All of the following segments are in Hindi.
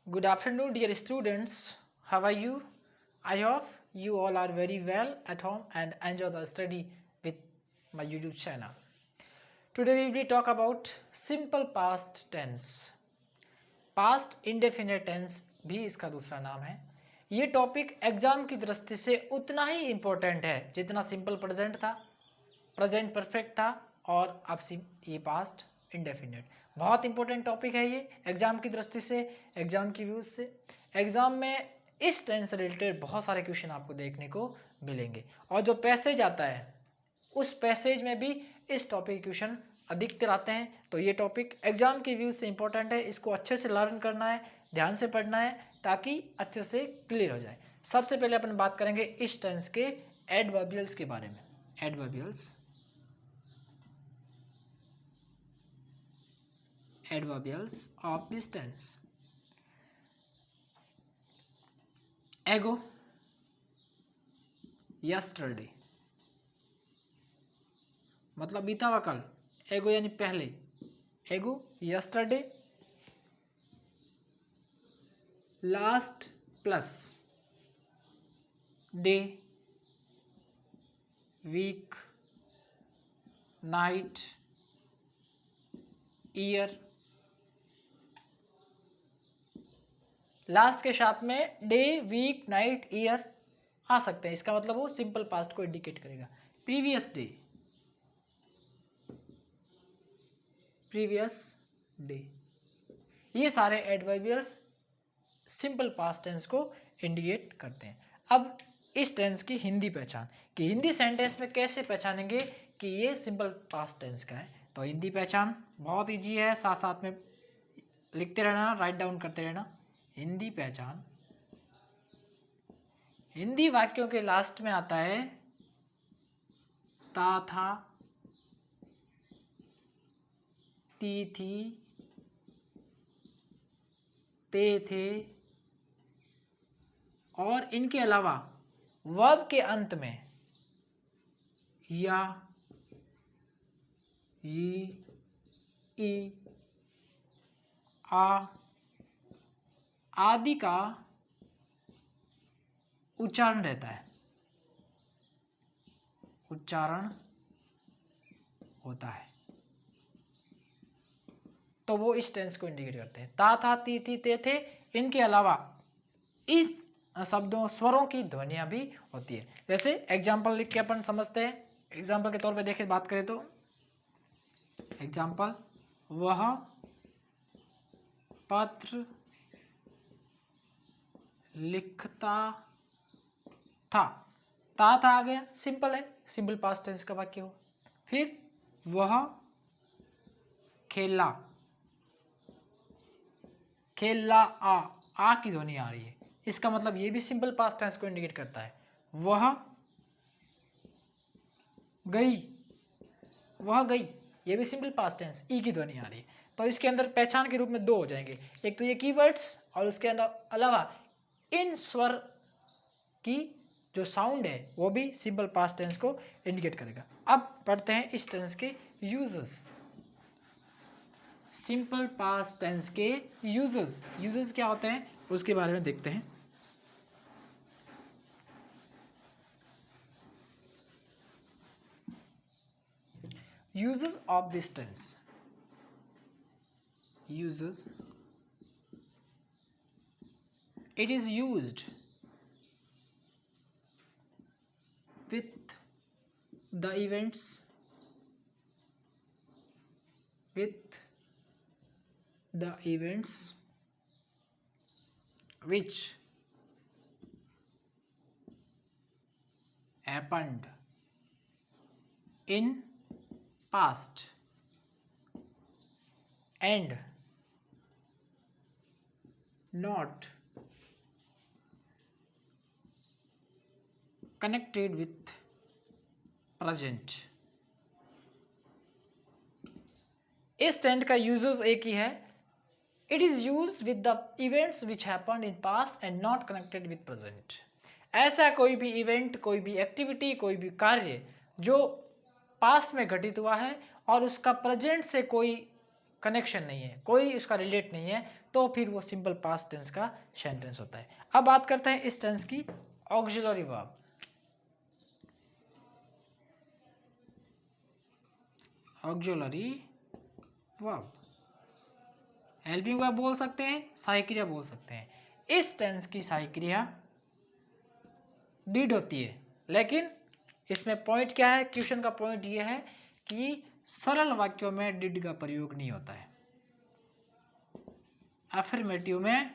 Good afternoon, dear students. How are you? I hope you all are very well at home and enjoy the study with my YouTube channel. Today we will talk about simple past tense. Past indefinite tense भी इसका दूसरा नाम है। ये टॉपिक एग्जाम की दृष्टि से उतना ही इम्पोर्टेंट है जितना सिंपल प्रेजेंट था, प्रेजेंट परफेक्ट था और अब ये पास्ट इंडेफिनेट। बहुत इंपॉर्टेंट टॉपिक है ये एग्जाम की दृष्टि से, एग्जाम की व्यूज से। एग्जाम में इस टेंस से रिलेटेड बहुत सारे क्वेश्चन आपको देखने को मिलेंगे और जो पैसेज आता है उस पैसेज में भी इस टॉपिक के क्वेश्चन अधिकतर आते हैं। तो ये टॉपिक एग्जाम के व्यू से इंपॉर्टेंट है, इसको अच्छे से लर्न करना है, ध्यान से पढ़ना है ताकि अच्छे से क्लियर हो जाए। सबसे पहले अपन बात करेंगे इस टेंस के एडवर्बियल्स के बारे में। Adverbials of this tense. Ago, yesterday मतलब बीता हुआ कल, एगो यानी पहले, ago yesterday, last plus day, week, night, year. Last के साथ में डे, वीक, नाइट, ईयर आ सकते हैं, इसका मतलब वो सिंपल पास्ट को इंडिकेट करेगा। प्रीवियस डे, प्रीवियस डे, ये सारे एडवर्बियल्स सिंपल पास्ट टेंस को इंडिकेट करते हैं। अब इस टेंस की हिंदी पहचान कि हिंदी सेंटेंस में कैसे पहचानेंगे कि ये सिंपल पास्ट टेंस का है। तो हिंदी पहचान बहुत इजी है, साथ साथ में लिखते रहना, राइट डाउन करते रहना। हिंदी पहचान, हिंदी वाक्यों के लास्ट में आता है ता, था, ती, थी, ते, थे और इनके अलावा वर्ब के अंत में या, ई, आ आदि का उच्चारण रहता है, उच्चारण होता है। तो वो इस टेंस को इंडिकेट करते हैं। ता, था, ती, थी, ते, थे, इनके अलावा इस शब्दों स्वरों की ध्वनियां भी होती है। जैसे एग्जाम्पल लिख के अपन समझते हैं। एग्जाम्पल के तौर पे देखें, बात करें तो एग्जाम्पल, वह पत्र लिखता था। ता, था आ गया, सिंपल है, सिंपल पास्ट टेंस का वाक्य हो। फिर वह खेला, खेला, आ की ध्वनि आ रही है, इसका मतलब ये भी सिंपल पास्ट टेंस को इंडिकेट करता है। वह गई, वह गई, ये भी सिंपल पास्ट टेंस, ई की ध्वनि आ रही है। तो इसके अंदर पहचान के रूप में दो हो जाएंगे, एक तो ये कीवर्ड्स और उसके अंदर अलावा इन स्वर की जो साउंड है वो भी सिंपल पास्ट टेंस को इंडिकेट करेगा। अब पढ़ते हैं इस टेंस के यूजेस। सिंपल पास्ट टेंस के यूजेस क्या होते हैं उसके बारे में देखते हैं। Uses of this tense. Uses. It is used with the events, with the events which happened in past and not connected with present। इस टेंस का यूजेस एक ही है। It is use with the events which happen in past and not connected with present. ऐसा कोई भी इवेंट, कोई भी एक्टिविटी, कोई भी कार्य जो पास्ट में घटित हुआ है और उसका प्रेजेंट से कोई कनेक्शन नहीं है, कोई उसका रिलेट नहीं है, तो फिर वो सिंपल पास्ट टेंस का सेंटेंस होता है। अब बात करते हैं इस टेंस की auxiliary verb. Auxiliary verb helping verb बोल सकते हैं, सहायक क्रिया बोल सकते हैं। इस टेंस की सहायक क्रिया डिड होती है, लेकिन इसमें पॉइंट क्या है, क्वेश्चन का पॉइंट ये है कि सरल वाक्यों में डिड का प्रयोग नहीं होता है। अफर्मेटिव में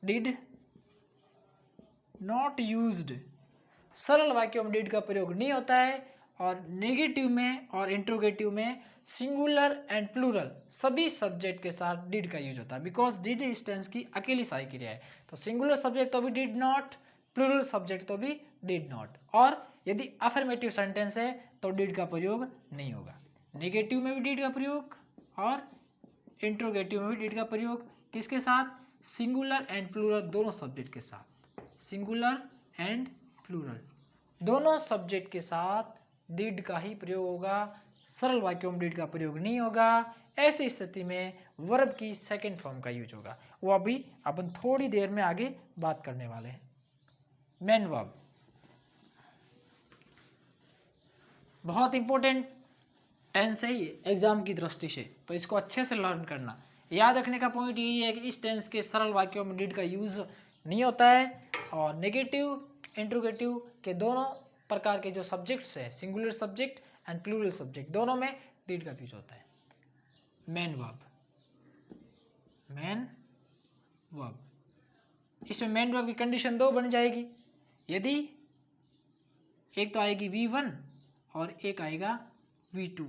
डिड नॉट यूज्ड, सरल वाक्यों में डिड का प्रयोग नहीं होता है, और नेगेटिव में और इंट्रोगेटिव में सिंगुलर एंड प्लूरल सभी सब्जेक्ट के साथ डिड का यूज होता है, बिकॉज डिड इस टेंस की अकेली सहायक क्रिया है। तो सिंगुलर सब्जेक्ट तो भी डिड नॉट, प्लूरल सब्जेक्ट तो भी डिड नॉट, और यदि अफर्मेटिव सेंटेंस है तो डिड का प्रयोग नहीं होगा। नेगेटिव में भी डिड का प्रयोग और इंट्रोगेटिव में भी डिड का प्रयोग किसके साथ, सिंगुलर एंड प्लूरल दोनों सब्जेक्ट के साथ, सिंगुलर एंड प्लूरल दोनों सब्जेक्ट के साथ डिड का ही प्रयोग होगा, सरल वाक्यों में डिड का प्रयोग नहीं होगा। ऐसी स्थिति में वर्ब की सेकंड फॉर्म का यूज होगा, वो अभी अपन थोड़ी देर में आगे बात करने वाले हैं। मेन वर्ब बहुत इंपॉर्टेंट टेंस है ये एग्जाम की दृष्टि से, तो इसको अच्छे से लर्न करना। याद रखने का पॉइंट यही है कि इस टेंस के सरल वाक्यों में डिड का यूज नहीं होता है, और नेगेटिव इंट्रोगेटिव के दोनों प्रकार के जो सब्जेक्ट्स है, singular subject and plural subject, दोनों में डिड का यूज होता है। मेन वर्ब, मेन वर्ब, इसमें मेन वर्ब की कंडीशन दो बन जाएगी, यदि एक तो आएगी V1 और एक आएगा V2।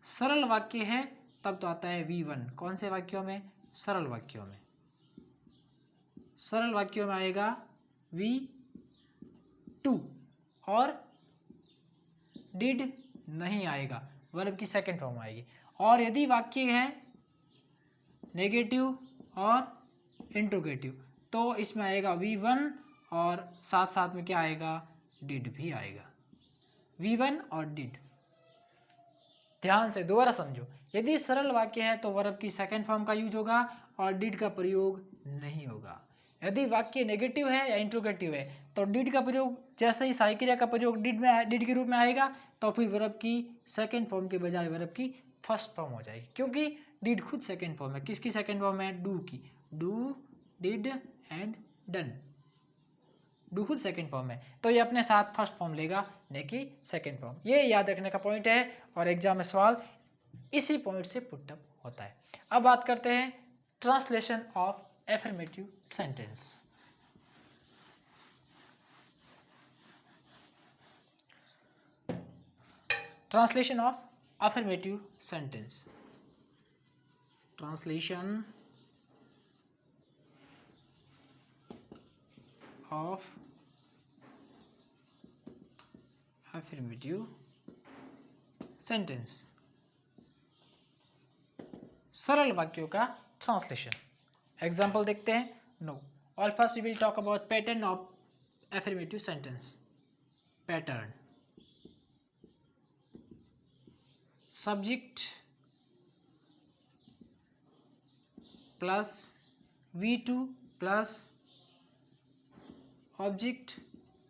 सरल वाक्य है तब तो आता है V1, कौन से वाक्यों में, सरल वाक्यों में, सरल वाक्यों में आएगा V2, और डिड नहीं आएगा, वर्ब की सेकंड फॉर्म आएगी। और यदि वाक्य है नेगेटिव और इंट्रोगेटिव तो इसमें आएगा V1 और साथ साथ में क्या आएगा, डिड भी आएगा, V1 और डिड। ध्यान से दोबारा समझो, यदि सरल वाक्य है तो वर्ब की सेकंड फॉर्म का यूज होगा और डिड का प्रयोग नहीं होगा। यदि वाक्य नेगेटिव है या इंट्रोगेटिव है तो डिड का प्रयोग, जैसे ही सहायक क्रिया का प्रयोग डिड के रूप में आएगा तो फिर वर्ब की सेकंड फॉर्म के बजाय वर्ब की फर्स्ट फॉर्म हो जाएगी, क्योंकि डिड खुद सेकंड फॉर्म है। किसकी सेकंड फॉर्म है, डू की, do did and done, do खुद सेकंड फॉर्म है, तो ये अपने साथ फर्स्ट फॉर्म लेगा, नहीं कि सेकंड फॉर्म। ये याद रखने का पॉइंट है, और एग्जाम में सवाल इसी पॉइंट से पुटअप होता है। अब बात करते हैं translation of affirmative sentence. Translation of affirmative sentence, translation of affirmative sentence, सरल वाक्यों का ट्रांसलेशन। एग्जाम्पल देखते हैं। No, all first we will talk about pattern of affirmative sentence. Pattern, subject plus V2 plus object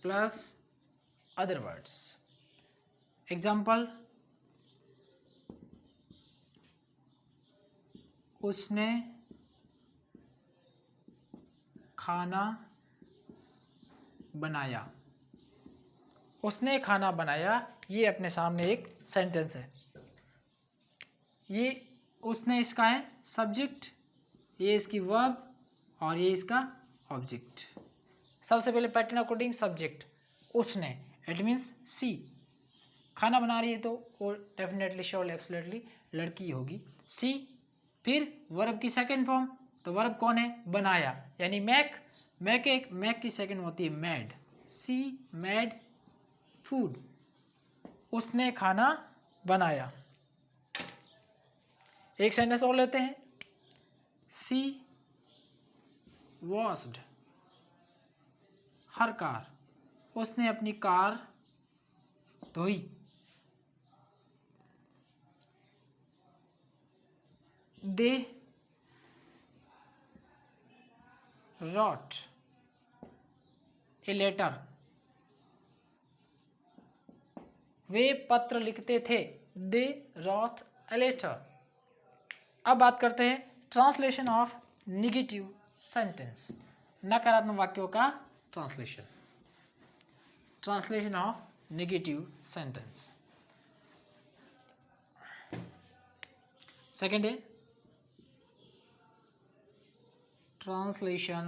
plus other words. Example, उसने खाना बनाया, उसने खाना बनाया, ये अपने सामने एक सेंटेंस है। ये उसने इसका है सब्जेक्ट, ये इसकी वर्ब, और ये इसका ऑब्जेक्ट। सबसे पहले पैटर्न अकॉर्डिंग सब्जेक्ट उसने, इट मीन्स सी, खाना बना रही है तो वो डेफिनेटली श्योर एब्सोल्युटली लड़की होगी, सी। फिर वर्ब की सेकंड फॉर्म, तो वर्ब कौन है, बनाया, यानी मैक, मैक की सेकंड होती है मेड, सी मेड फूड, उसने खाना बनाया। एक सेंटेंस और लेते हैं, सी वॉश्ड हर कार, उसने अपनी कार धोई। दे wrote a letter, वे पत्र लिखते थे, they wrote a letter। अब बात करते हैं ट्रांसलेशन ऑफ निगेटिव सेंटेंस, नकारात्मक वाक्यों का translation. Translation of negative sentence. Second है ट्रांसलेशन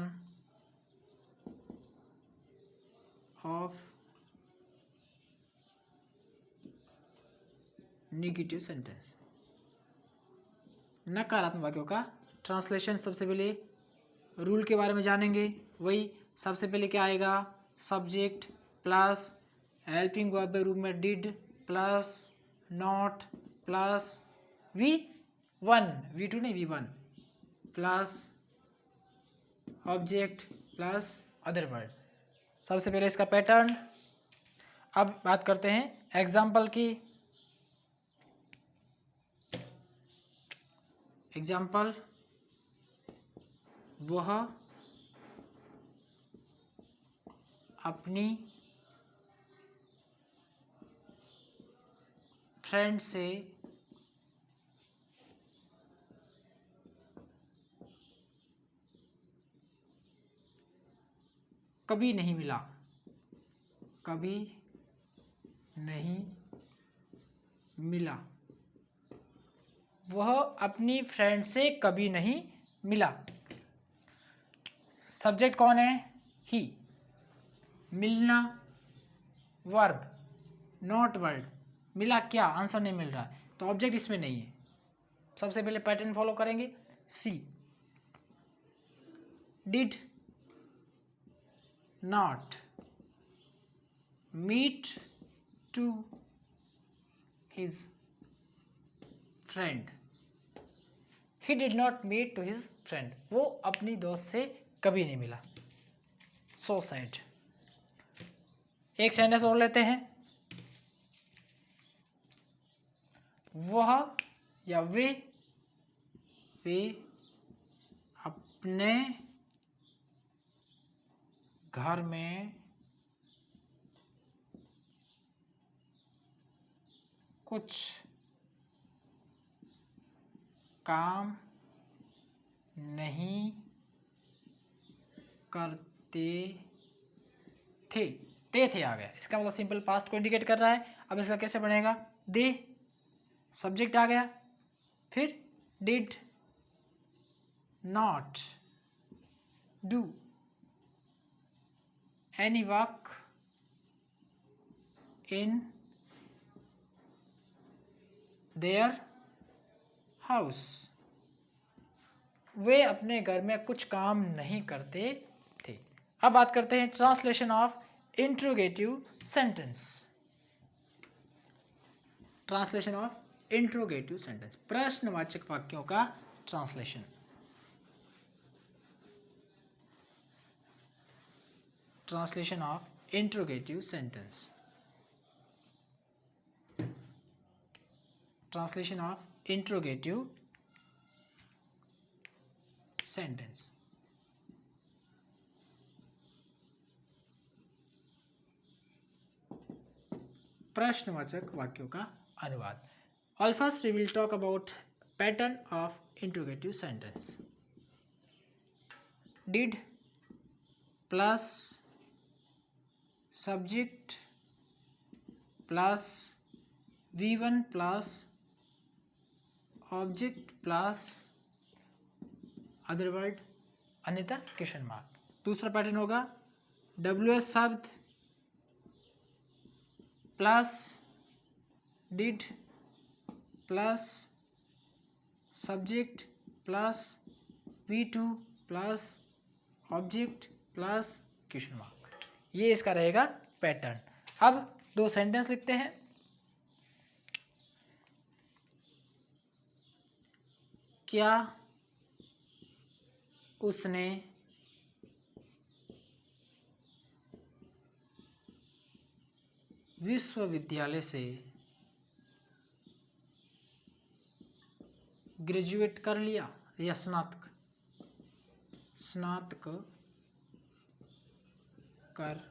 ऑफ नेगेटिव सेंटेंस, नकारात्मक वाक्यों का ट्रांसलेशन। सबसे पहले रूल के बारे में जानेंगे। वही सबसे पहले क्या आएगा, सब्जेक्ट प्लस हेल्पिंग वर्ब के रूप में did plus not plus V1 V2 नहीं V1 plus object plus other word. सबसे पहले इसका पैटर्न। अब बात करते हैं एग्जाम्पल की। एग्जाम्पल, वह अपनी फ्रेंड से कभी नहीं मिला, कभी नहीं मिला। वह अपनी फ्रेंड से कभी नहीं मिला। सब्जेक्ट कौन है, ही। मिलना वर्ब, नॉट वर्ड। मिला क्या, आंसर नहीं मिल रहा है तो ऑब्जेक्ट इसमें नहीं है। सबसे पहले पैटर्न फॉलो करेंगे। See, did not meet to his friend, he did not meet to his friend. वो अपनी दोस्त से कभी नहीं मिला। So sad. एक सेंटेंस और लेते हैं। वह या वे अपने घर में कुछ काम नहीं करते थे। थे आ गया, इसका मतलब सिंपल पास्ट को इंडिकेट कर रहा है। अब इसका कैसे बनेगा, दे, सब्जेक्ट आ गया, फिर did not do any work in their house. वे अपने घर में कुछ काम नहीं करते थे। अब बात करते हैं translation of interrogative sentence. Translation of interrogative sentence, प्रश्नवाचक वाक्यों का translation. Translation of interrogative sentence. Translation of interrogative sentence. प्रश्नवाचक वाक्यों का अनुवाद। All first we will talk about pattern of interrogative sentence. Did plus subject plus V1 plus object plus other word अन्यथा क्वेश्चन मार्क। दूसरा पैटर्न होगा WS शब्द plus did plus subject plus V2 plus object plus question mark. ये इसका रहेगा पैटर्न। अब दो सेंटेंस लिखते हैं। क्या उसने विश्वविद्यालय से ग्रेजुएट कर लिया या स्नातक कर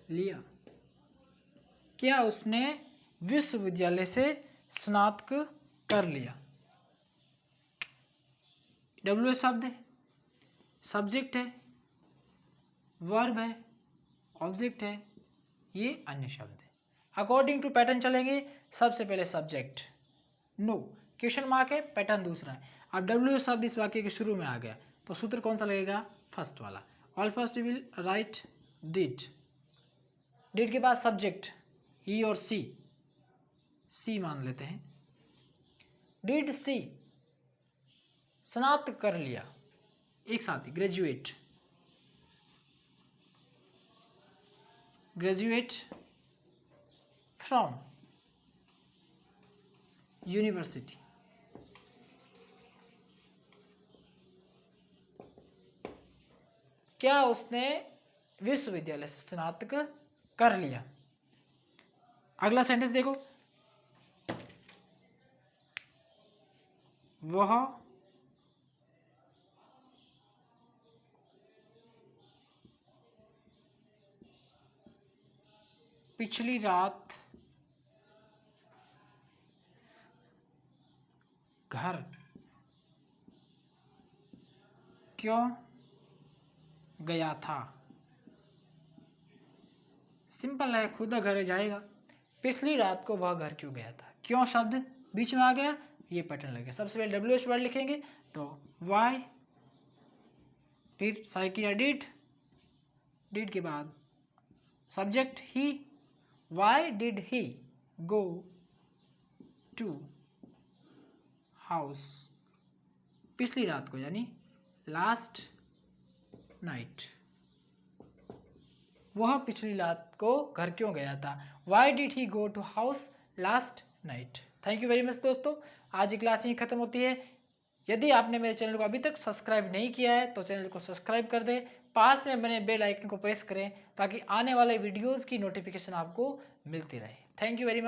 लिया। क्या उसने विश्वविद्यालय से स्नातक कर लिया। डब्ल्यू शब्द है, सब्जेक्ट है, वर्ब है, ऑब्जेक्ट है, ये अन्य शब्द है। अकॉर्डिंग टू पैटर्न चलेंगे। सबसे पहले सब्जेक्ट, नो, क्वेश्चन मार्क है, पैटर्न दूसरा है। अब डब्ल्यू शब्द इस वाक्य के शुरू में आ गया तो सूत्र कौन सा लगेगा, फर्स्ट वाला। All first we will write did. Did के बाद सब्जेक्ट ही और सी मान लेते हैं। डिड सी स्नातक कर लिया, एक साथ ही, ग्रेजुएट फ्रॉम यूनिवर्सिटी। क्या उसने विश्वविद्यालय से स्नातक कर लिया। अगला सेंटेंस देखो, वह पिछली रात घर क्यों गया था। सिंपल है, खुद घर जाएगा। पिछली रात को वह घर क्यों गया था, क्यों शब्द बीच में आ गया, ये पैटर्न लगेगा। सबसे पहले डब्ल्यू एच वर्ड लिखेंगे तो वाई, फिर साइकिल या डिड के बाद सब्जेक्ट ही, why did he go to house, पिछली रात को यानी लास्ट नाइट। वह पिछली रात को घर क्यों गया था, why did he go to house last night. Thank you very much दोस्तों, आज की क्लास यहीं खत्म होती है। यदि आपने मेरे चैनल को अभी तक सब्सक्राइब नहीं किया है तो चैनल को सब्सक्राइब कर दें, पास में बने बेल आइकन को प्रेस करें ताकि आने वाले वीडियोज़ की नोटिफिकेशन आपको मिलती रहे। Thank you very much.